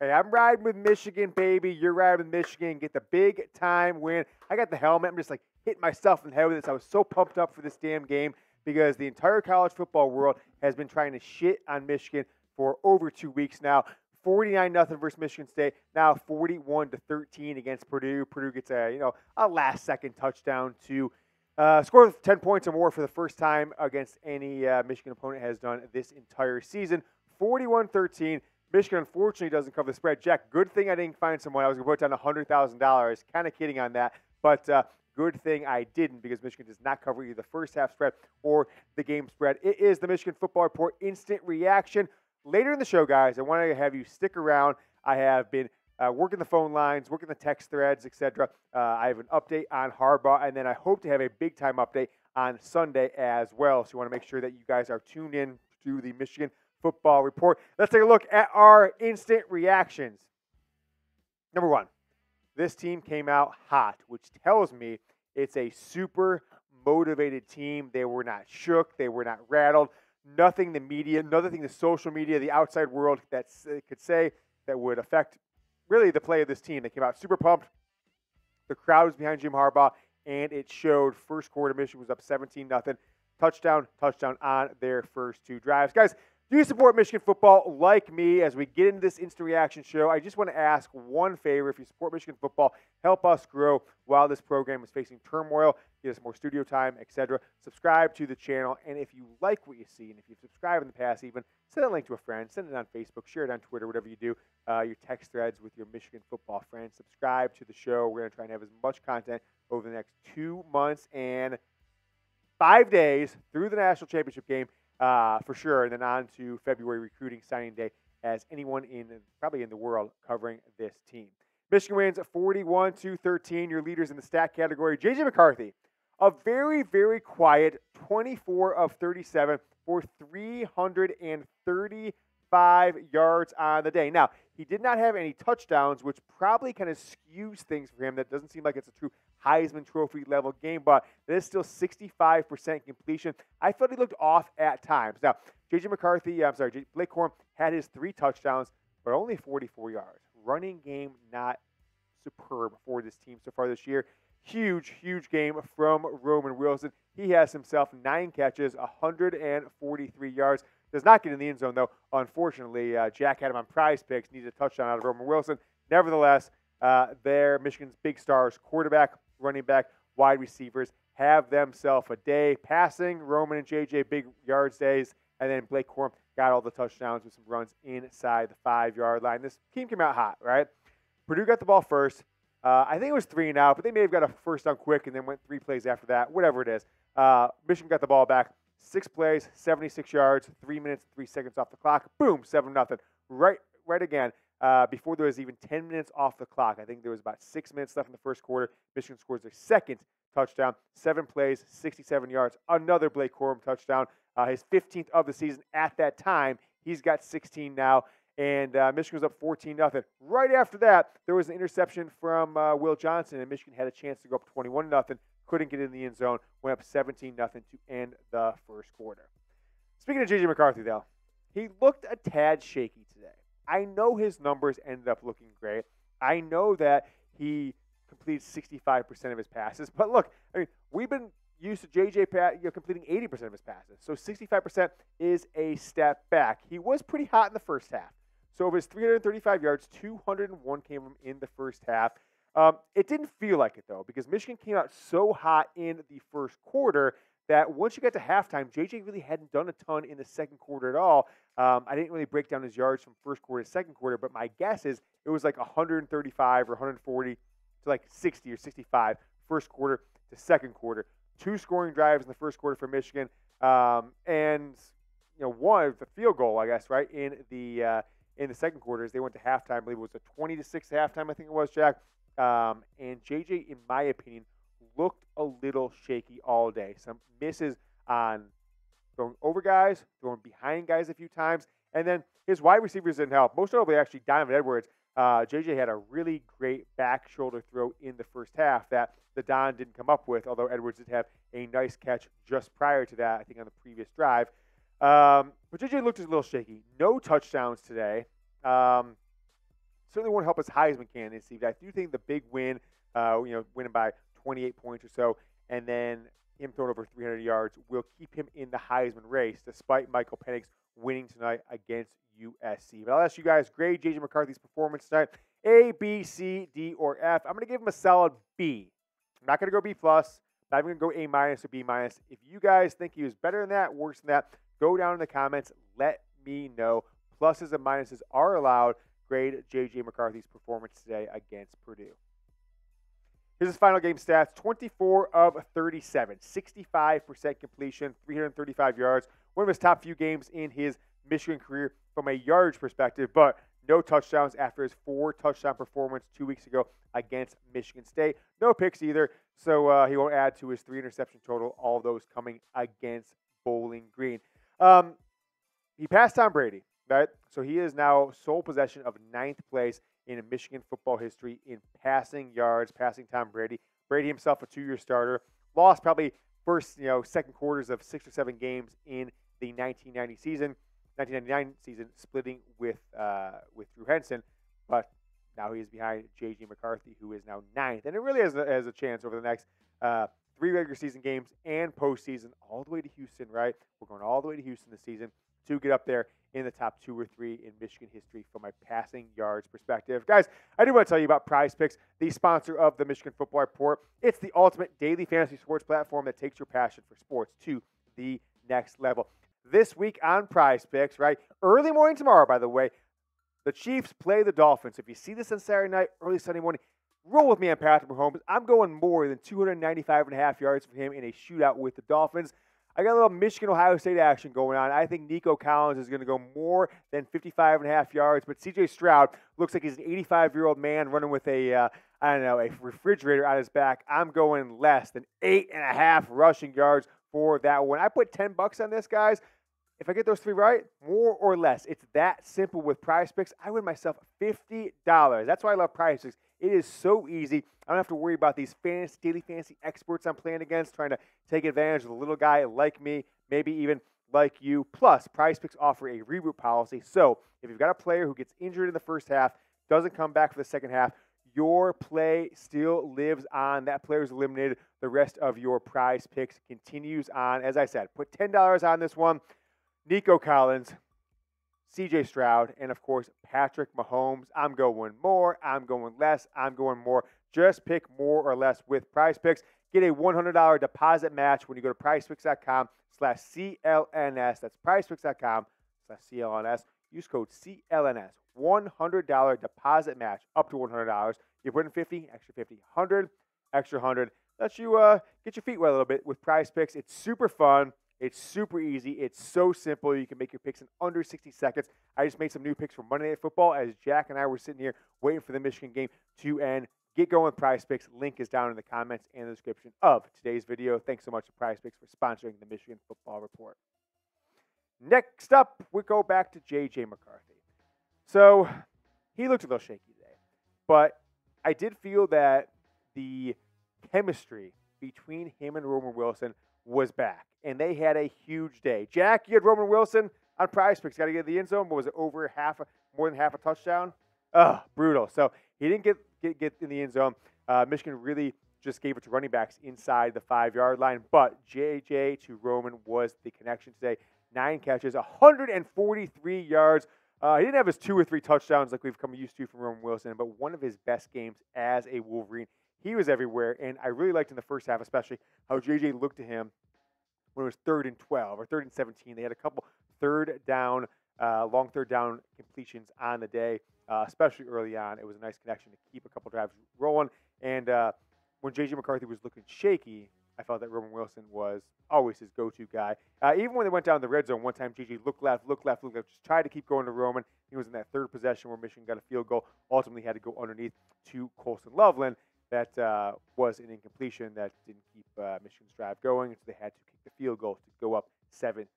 Hey, I'm riding with Michigan, baby. You're riding with Michigan. Get the big time win. I got the helmet. I'm just like hitting myself in the head with this. I was so pumped up for this damn game because the entire college football world has been trying to shit on Michigan for over 2 weeks now. 49-0 versus Michigan State. Now 41-13 against Purdue. Purdue gets a last-second touchdown to score 10 points or more for the first time against any Michigan opponent has done this entire season. 41-13. Michigan, unfortunately, doesn't cover the spread. Jack, good thing I didn't find someone. I was going to put down $100,000. Kind of kidding on that. But good thing I didn't because Michigan does not cover either the first half spread or the game spread. It is the Michigan Football Report Instant Reaction. Later in the show, guys, I want to have you stick around. I have been working the phone lines, working the text threads, etc. I have an update on Harbaugh, and then I hope to have a big-time update on Sunday as well. So you want to make sure that you guys are tuned in to the Michigan Football Report. Let's take a look at our instant reactions. Number one, this team came out hot, which tells me it's a super motivated team. They were not shook. They were not rattled. Nothing the media, nothing the social media, the outside world that could say that would affect really the play of this team. They came out super pumped. The crowd was behind Jim Harbaugh, and it showed. First quarter, Michigan was up 17-0. Touchdown on their first two drives. Guys, do you support Michigan football like me as we get into this instant reaction show? I just want to ask one favor. If you support Michigan football, help us grow while this program is facing turmoil. Get us more studio time, etc. Subscribe to the channel. And if you like what you see, and if you've subscribed in the past even, send a link to a friend. Send it on Facebook. Share it on Twitter, whatever you do. Your text threads with your Michigan football friends. Subscribe to the show. We're going to try and have as much content over the next 2 months and 5 days through the national championship game. For sure, and then on to February recruiting signing day as anyone probably in the world covering this team. Michigan wins 41-13. Your leaders in the stat category, J.J. McCarthy, a very, very quiet 24 of 37 for 335 yards on the day. Now, he did not have any touchdowns, which probably kind of skews things for him. That doesn't seem like it's a true Heisman Trophy level game, but it is still 65% completion. I felt he looked off at times. Now, Blake Corum had his 3 touchdowns, but only 44 yards. Running game not superb for this team so far this year. Huge game from Roman Wilson. He has himself 9 catches, 143 yards. Does not get in the end zone, though. Unfortunately, Jack had him on Prize Picks. Needed a touchdown out of Roman Wilson. Nevertheless, Michigan's big stars, quarterback, running back, wide receivers, have themselves a day. Passing, Roman and JJ, big yards days. And then Blake Corum got all the touchdowns with some runs inside the 5-yard line. This team came out hot, right? Purdue got the ball first. I think it was 3 and out, but they may have got a first down quick and then went 3 plays after that, whatever it is. Michigan got the ball back. 6 plays, 76 yards, 3 minutes, 3 seconds off the clock. Boom, 7-0. Right again. Before there was even 10 minutes off the clock. I think there was about 6 minutes left in the first quarter. Michigan scores their second touchdown. 7 plays, 67 yards. Another Blake Corum touchdown. His 15th of the season at that time. He's got 16 now. And Michigan was up 14-0. Right after that, there was an interception from Will Johnson, and Michigan had a chance to go up 21-0. Couldn't get in the end zone. Went up 17-0 to end the first quarter. Speaking of J.J. McCarthy, though, he looked a tad shaky today. I know his numbers ended up looking great. I know that he completed 65% of his passes. But look, I mean, we've been used to J.J. completing 80% of his passes. So 65% is a step back. He was pretty hot in the first half. So of his 335 yards, 201 came from in the first half. It didn't feel like it, though, because Michigan came out so hot in the first quarter that once you got to halftime, J.J. really hadn't done a ton in the second quarter at all. I didn't really break down his yards from first quarter to second quarter, but my guess is it was like 135 or 140 to like 60 or 65 first quarter to second quarter. 2 scoring drives in the first quarter for Michigan, and one the field goal, I guess, right in the second quarter as they went to halftime. I believe it was a 20-6 halftime. I think it was, Jack. And JJ, in my opinion, looked a little shaky all day. Some misses on throwing over guys, throwing behind guys a few times, and then his wide receivers didn't help. Most notably, actually, Donovan Edwards. JJ had a really great back shoulder throw in the first half that the Don didn't come up with, although Edwards did have a nice catch just prior to that, I think on the previous drive. But JJ looked a little shaky. No touchdowns today. certainly won't help his Heisman candidacy. But I do think the big win, winning by 28 points or so, and then him throwing over 300 yards will keep him in the Heisman race, despite Michael Penix winning tonight against USC. But I'll ask you guys, grade J.J. McCarthy's performance tonight, A, B, C, D, or F. I'm going to give him a solid B. I'm not going to go B+. I'm going to go A- or B-. If you guys think he was better than that, worse than that, go down in the comments. Let me know. Pluses and minuses are allowed. Grade J.J. McCarthy's performance today against Purdue. Here's his final game stats. 24 of 37. 65% completion. 335 yards. One of his top few games in his Michigan career from a yardage perspective, but no touchdowns after his 4-touchdown performance 2 weeks ago against Michigan State. No picks either, so he won't add to his 3-interception total, all those coming against Bowling Green. He passed Tom Brady, right? So he is now sole possession of 9th place in Michigan football history in passing yards, passing Tom Brady. Brady himself, a 2-year starter, lost probably second quarters of 6 or 7 games in the 1999 season, splitting with Drew Henson, but now he is behind J.J. McCarthy, who is now 9th, and it really has a chance over the next 3 regular season games and postseason, all the way to Houston. Right, we're going all the way to Houston this season to get up there in the top 2 or 3 in Michigan history from a passing yards perspective. Guys, I do want to tell you about Prize Picks, the sponsor of the Michigan Football Report. It's the ultimate daily fantasy sports platform that takes your passion for sports to the next level. This week on Prize Picks, right, early morning tomorrow, by the way, the Chiefs play the Dolphins. If you see this on Saturday night, early Sunday morning, roll with me on Patrick Mahomes. I'm going more than 295.5 yards for him in a shootout with the Dolphins. I got a little Michigan-Ohio State action going on. I think Nico Collins is going to go more than 55.5 yards, but C.J. Stroud looks like he's an 85-year-old man running with a refrigerator on his back. I'm going less than 8.5 rushing yards for that one. I put $10 on this, guys. If I get those 3 right, more or less, it's that simple with Prize Picks. I win myself $50. That's why I love Prize Picks. It is so easy. I don't have to worry about these daily fantasy experts I'm playing against trying to take advantage of a little guy like me, maybe even like you. Plus, Prize Picks offer a reboot policy. So if you've got a player who gets injured in the first half, doesn't come back for the second half, your play still lives on. That player is eliminated. The rest of your Prize Picks continues on. As I said, put $10 on this one. Nico Collins, C.J. Stroud, and, of course, Patrick Mahomes. I'm going more. I'm going less. I'm going more. Just pick more or less with Prize Picks. Get a $100 deposit match when you go to prizepicks.com/CLNS. That's prizepicks.com/CLNS. Use code CLNS. $100 deposit match up to $100. You put in 50, extra 50, 100, extra 100. Lets you get your feet wet a little bit with Prize Picks. It's super fun. It's super easy. It's so simple. You can make your picks in under 60 seconds. I just made some new picks for Monday Night Football as Jack and I were sitting here waiting for the Michigan game to end. Get going with Prize Picks. Link is down in the comments and the description of today's video. Thanks so much to Prize Picks for sponsoring the Michigan Football Report. Next up, we go back to J.J. McCarthy. So he looked a little shaky today, but I did feel that the chemistry between him and Roman Wilson was back, and they had a huge day. Jack, you had Roman Wilson on Prize Picks. Got to get the end zone, but was it over more than half a touchdown? Brutal. So he didn't get in the end zone. Michigan really just gave it to running backs inside the 5-yard line, but JJ to Roman was the connection today. 9 catches, 143 yards. He didn't have his 2 or 3 touchdowns like we've come used to from Roman Wilson, but one of his best games as a Wolverine. He was everywhere, and I really liked in the first half, especially how JJ looked to him when it was 3rd and 12 or 3rd and 17. They had a couple long third down completions on the day, especially early on. It was a nice connection to keep a couple drives rolling. And when JJ McCarthy was looking shaky, I felt that Roman Wilson was always his go-to guy. Even when they went down the red zone, one time JJ looked left, just tried to keep going to Roman. He was in that 3rd possession where Michigan got a field goal. Ultimately had to go underneath to Colston Loveland. That was an incompletion that didn't keep Michigan's drive going, so they had to kick the field goal to go up 17-0.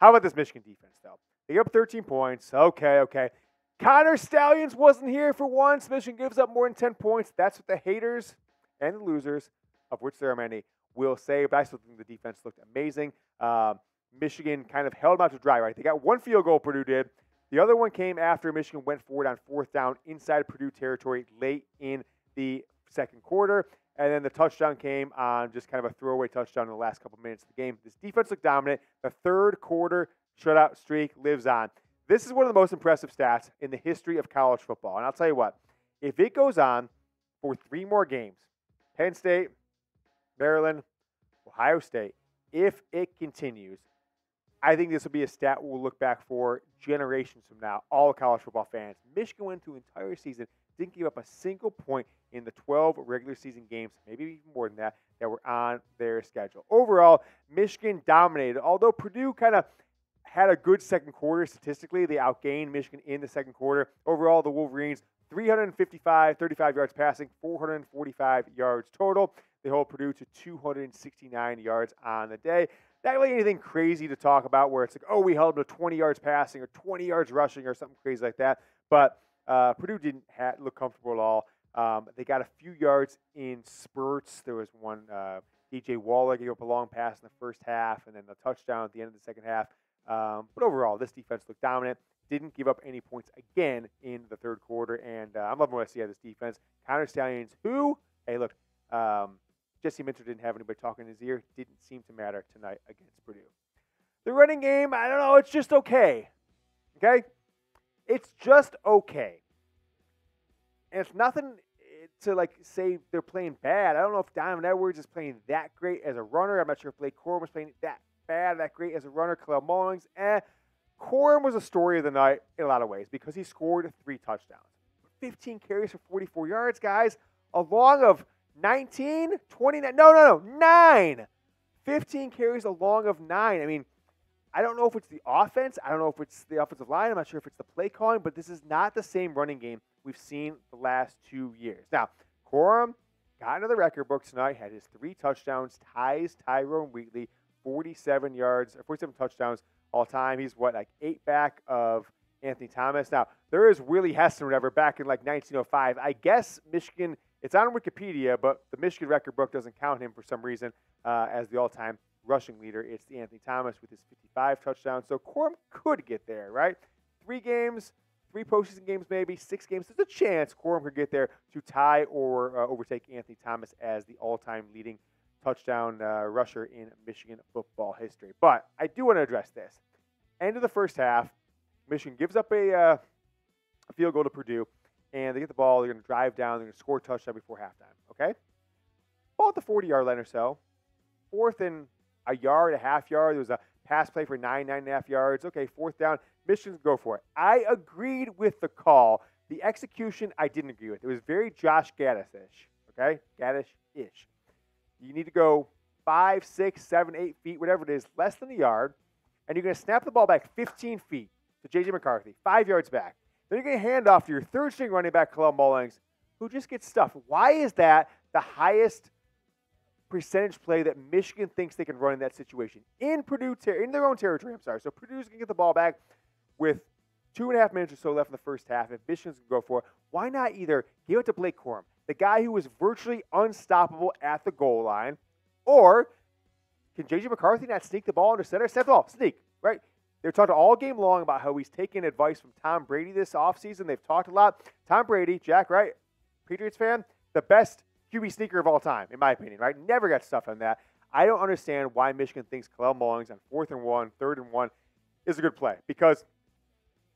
How about this Michigan defense, though? They get up 13 points. Okay. Connor Stalions wasn't here for once. Michigan gives up more than 10 points. That's what the haters and the losers, of which there are many, will say. But I still think the defense looked amazing. Michigan kind of held them out to dry, right? They got 1 field goal, Purdue did. The other one came after Michigan went forward on 4th down inside Purdue territory late in the second quarter. And then the touchdown came on just kind of a throwaway touchdown in the last couple minutes of the game. This defense looked dominant. The third quarter shutout streak lives on. This is one of the most impressive stats in the history of college football. And I'll tell you what, if it goes on for 3 more games, Penn State, Maryland, Ohio State, if it continues, I think this will be a stat we'll look back for generations from now, all college football fans. Michigan went through an entire season, didn't give up a single point in the 12 regular season games, maybe even more than that, that were on their schedule. Overall, Michigan dominated, although Purdue kind of had a good second quarter statistically. They outgained Michigan in the second quarter. Overall, the Wolverines, 35 yards passing, 445 yards total. They hold Purdue to 269 yards on the day. Not really anything crazy to talk about where it's like, oh, we held them to 20 yards passing or 20 yards rushing or something crazy like that. But Purdue didn't look comfortable at all. They got a few yards in spurts. There was one, DJ Waller gave up a long pass in the first half and then the touchdown at the end of the second half. But overall, this defense looked dominant. Didn't give up any points again in the third quarter. And I'm loving what I see out of this defense. Connor Stalions, hey, look, Jesse Minter didn't have anybody talking in his ear. Didn't seem to matter tonight against Purdue. The running game, I don't know, it's just okay. Okay? It's just okay. And it's nothing to, say they're playing bad. I don't know if Donovan Edwards is playing that great as a runner. I'm not sure if Blake Corum was playing that great as a runner. Kalel Mullings, Corm was a story of the night in a lot of ways because he scored 3 touchdowns. 15 carries for 44 yards, guys, along of 19, 29, 9. 15 carries along of 9. I mean, I don't know if it's the offense. I don't know if it's the offensive line. I'm not sure if it's the play calling, but this is not the same running game we've seen the last 2 years. Now, Corm got into the record book tonight, had his 3 touchdowns, ties Tyrone Wheatley, 47 touchdowns all time. He's 8 back of Anthony Thomas. Now, there is Willie Heston, whatever, back in 1905. I guess Michigan, it's on Wikipedia, but the Michigan record book doesn't count him for some reason as the all-time rushing leader. It's the Anthony Thomas with his 55 touchdowns. So Corm could get there, right? 3 games, 3 postseason games maybe, 6 games. There's a chance Corm could get there to tie or overtake Anthony Thomas as the all-time leading touchdown rusher in Michigan football history. But I do want to address this. End of the first half, Michigan gives up a field goal to Purdue, and they get the ball. They're going to drive down. They're going to score a touchdown before halftime, okay? Ball at the 40-yard line or so. 4th and a yard, a half yard. There was a pass play for 9.5 yards. Okay, 4th down. Michigan's go for it. I agreed with the call. The execution, I didn't agree with. It was very Josh Gaddis-ish, okay? Gaddis-ish. You need to go 5, 6, 7, 8 feet, whatever it is, less than a yard, and you're going to snap the ball back 15 feet to J.J. McCarthy, 5 yards back. Then you're going to hand off to your third-string running back, Kalel Mullings, who just gets stuffed. Why is that the highest percentage play that Michigan thinks they can run in that situation? In Purdue, in their own territory, I'm sorry. So Purdue's going to get the ball back with 2.5 minutes or so left in the first half. If Michigan's going to go for it, why not either give it to Blake Corum, the guy who was virtually unstoppable at the goal line, or can J.J. McCarthy not sneak the ball under center? Snap the ball, sneak, right? They're talking all game long about how he's taking advice from Tom Brady this offseason. They've talked a lot. Tom Brady, Jack, right? Patriots fan, the best QB sneaker of all time, in my opinion, right? Never got stuff on that. I don't understand why Michigan thinks Kalel Mullings on 4th and 1, 3rd and 1 is a good play. Because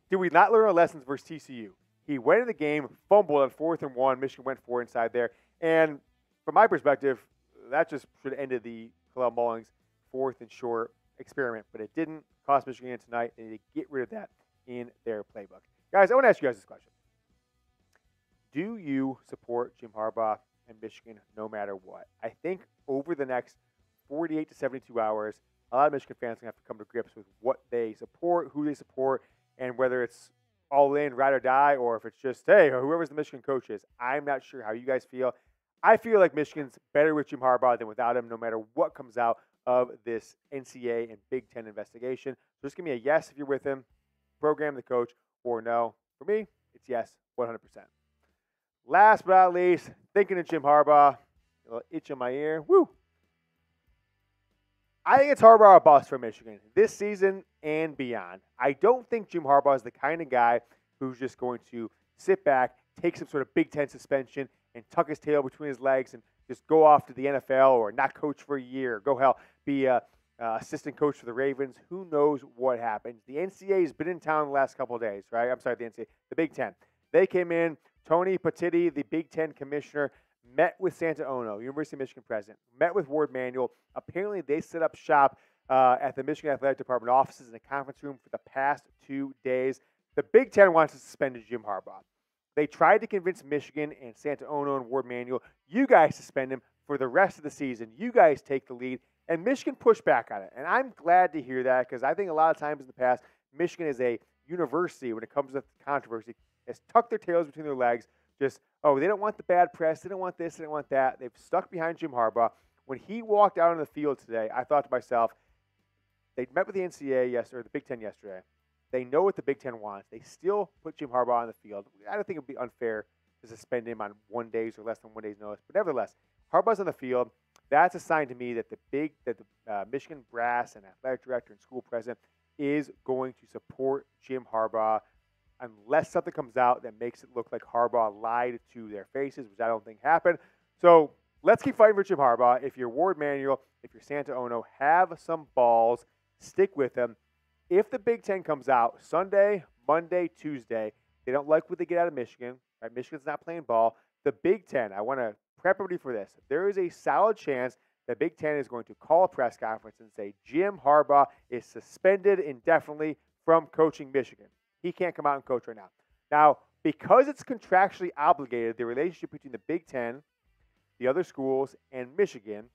did we not learn our lessons versus TCU? He went in the game, fumbled on 4th and 1. Michigan went 4 inside there. And from my perspective, that just should have ended the Kalel Mullings 4th and short experiment. But it didn't. Cost Michigan tonight. They need to get rid of that in their playbook. Guys, I want to ask you guys this question. Do you support Jim Harbaugh and Michigan no matter what? I think over the next 48 to 72 hours, a lot of Michigan fans are going to have to come to grips with what they support, who they support, and whether it's all in, ride or die, or if it's just, hey, whoever's the Michigan coach is. I'm not sure how you guys feel. I feel like Michigan's better with Jim Harbaugh than without him, no matter what comes out of this NCAA and Big Ten investigation. So just give me a yes if you're with him, program the coach, or no. For me, it's yes, 100%. Last but not least, thinking of Jim Harbaugh, a little itch in my ear. Woo! I think it's Harbaugh or bust for Michigan this season and beyond. I don't think Jim Harbaugh is the kind of guy who's just going to sit back, take some sort of Big Ten suspension, and tuck his tail between his legs and just go off to the NFL or not coach for a year. Go hell, be a assistant coach for the Ravens. Who knows what happens? The NCAA has been in town the last couple of days, right? I'm sorry, the NCAA, the Big Ten. They came in. Tony Petitti, the Big Ten commissioner, met with Santa Ono, University of Michigan president, met with Ward Manuel. Apparently, they set up shop at the Michigan Athletic Department offices in a conference room for the past 2 days. The Big Ten wants to suspend Jim Harbaugh. They tried to convince Michigan and Santa Ono and Ward Manuel, you guys suspend him for the rest of the season. You guys take the lead. And Michigan pushed back on it. And I'm glad to hear that because I think a lot of times in the past, Michigan is a university when it comes to controversy, has tucked their tails between their legs. Just, oh, they don't want the bad press. They don't want this. They don't want that. They've stuck behind Jim Harbaugh. When he walked out on the field today, I thought to myself, they met with the NCAA yesterday, or the Big Ten yesterday. They know what the Big Ten wants. They still put Jim Harbaugh on the field. I don't think it would be unfair to suspend him on 1 day or less than 1 day's notice. But nevertheless, Harbaugh's on the field. That's a sign to me that the Michigan brass and athletic director and school president is going to support Jim Harbaugh unless something comes out that makes it look like Harbaugh lied to their faces, which I don't think happened. So let's keep fighting for Jim Harbaugh. If you're Ward Manuel, if you're Santa Ono, have some balls. Stick with them. If the Big Ten comes out Sunday, Monday, Tuesday, they don't like what they get out of Michigan. Right? Michigan's not playing ball. The Big Ten, I want to prep everybody for this. There is a solid chance that Big Ten is going to call a press conference and say Jim Harbaugh is suspended indefinitely from coaching Michigan. He can't come out and coach right now. Now, because it's contractually obligated, the relationship between the Big Ten, the other schools, and Michigan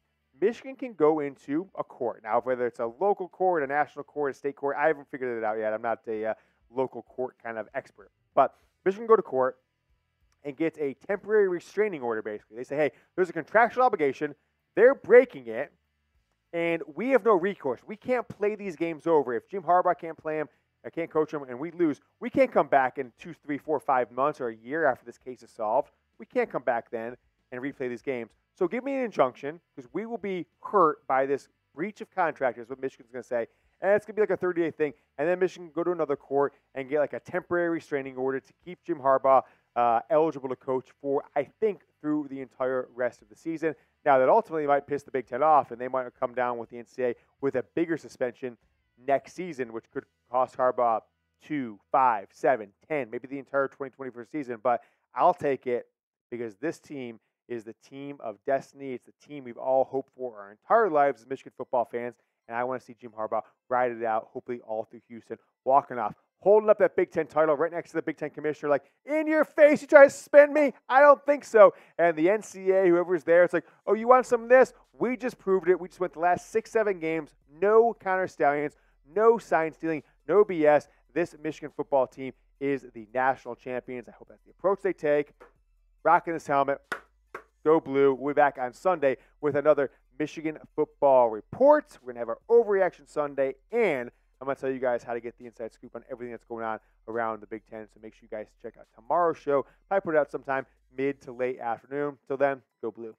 can go into a court. Now, whether it's a local court, a national court, a state court, I haven't figured it out yet. I'm not a local court kind of expert. But Michigan can go to court and gets a temporary restraining order, basically. They say, hey, there's a contractual obligation. They're breaking it, and we have no recourse. We can't play these games over. If Jim Harbaugh can't play them, I can't coach them, and we lose, we can't come back in 2, 3, 4, 5 months or a year after this case is solved. We can't come back then and replay these games. So give me an injunction because we will be hurt by this breach of contract is what Michigan's going to say. And it's going to be like a 30-day thing. And then Michigan can go to another court and get like a temporary restraining order to keep Jim Harbaugh eligible to coach for, I think, through the entire rest of the season. Now, that ultimately might piss the Big Ten off, and they might come down with the NCAA with a bigger suspension next season, which could cost Harbaugh 2, 5, 7, 10, maybe the entire 2021 season. But I'll take it because this team is the team of destiny. It's the team we've all hoped for our entire lives as Michigan football fans, and I want to see Jim Harbaugh ride it out, hopefully all through Houston, walking off, holding up that Big Ten title right next to the Big Ten commissioner, like, in your face, you try to suspend me? I don't think so. And the NCAA, whoever's there, it's like, oh, you want some of this? We just proved it. We just went the last 6, 7 games. No Connor Stalions, no sign stealing, no BS. This Michigan football team is the national champions. I hope that's the approach they take. Rocking this helmet. Go Blue. We'll be back on Sunday with another Michigan football report. We're going to have our Overreaction Sunday, and I'm going to tell you guys how to get the inside scoop on everything that's going on around the Big Ten. So make sure you guys check out tomorrow's show. I put it out sometime mid to late afternoon. Till then, go Blue.